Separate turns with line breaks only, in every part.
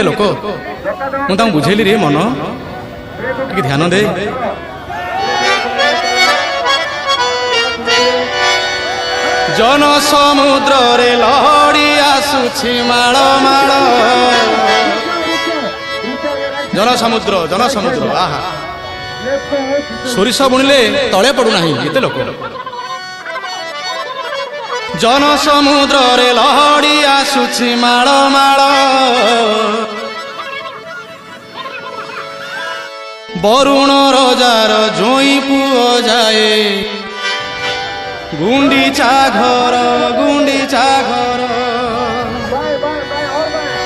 केते लोक मुझे बुझेली रे मन टे ध्यान दे जन समुद्र रे लहड़ी आसुछि माळ माळ जन समुद्र आहा सोरिष बुणिले तले पड़ू नाही एते लोक जन समुद्र रे लहड़ी आसुछि माळ माळ बरुण रजार जोई पुओ जाए गुंडीचा घर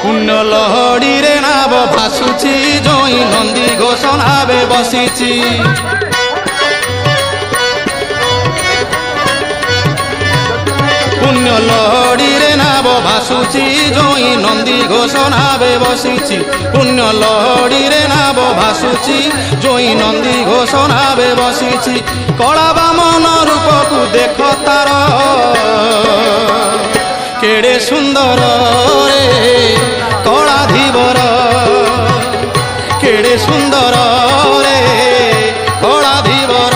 पुण्य लहड़ी रे नाव भासुची जोई नंदी घोष नावे बसीची पुण्य लहड़ी रे नाव भासुची जोई नंदी घोष नावे बसीची पुण्य लहड़ी रे नाव भासुची जोई नंदी घोष नावे बसीची कला बामन रूप को देख तार केड़े सुंदर रे कला धीवर केड़े सुंदर रे कला धीवर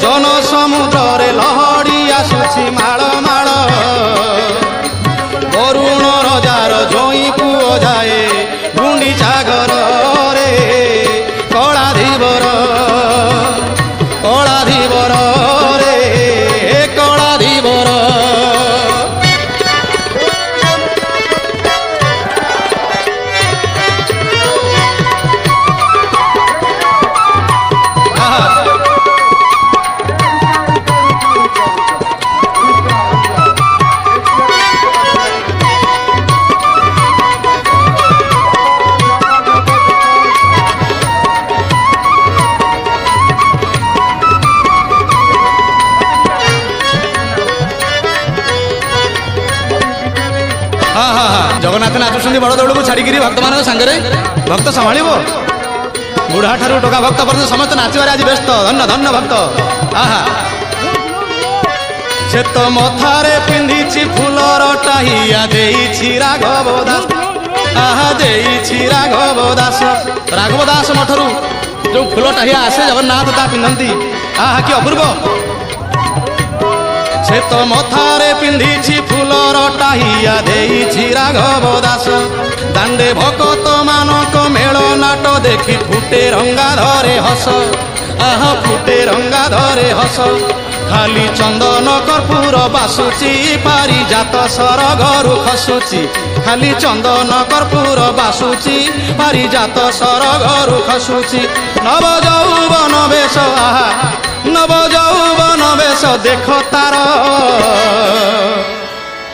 जन समुद्र रे लहड़ी आसुछि माळ माळ बरुण रजार जोई पुओ जाए गुंडीचा घर रे कला धीवर रे कला धीवर जगन्नाथ नाचुंट बड़ दौड़ को छाड़ी भक्त मान सागर भक्त संभाल बुढ़ा ठार टोका भक्त पर समस्त नाचबार आज व्यस्त धन्य धन्य भक्त आहा से तो मथारे पिंधि फूलर टाहिया देइछि राघव दास आहा देइछि राघव दास मठरू जो फूल टाहिया आसे जगन्नाथ ता पिंधती आहा कि अपूर्व से तो मथारे पिंधि फूलर टाहिया देइछि राघव दास दांडे भकत मानक मेल नाट देखी फुटे रंगा धरे हस आहा फुटे रंगा धरे हस खाली चंदन कर्पूर बासुची पारिजात सर घरु खसुची खाली चंदन कर्पूर बासुची पारिजात सर घरु खसुची नव यौवन वेश आहा नव यौवन वेश देख तार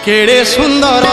केड़े सुंदर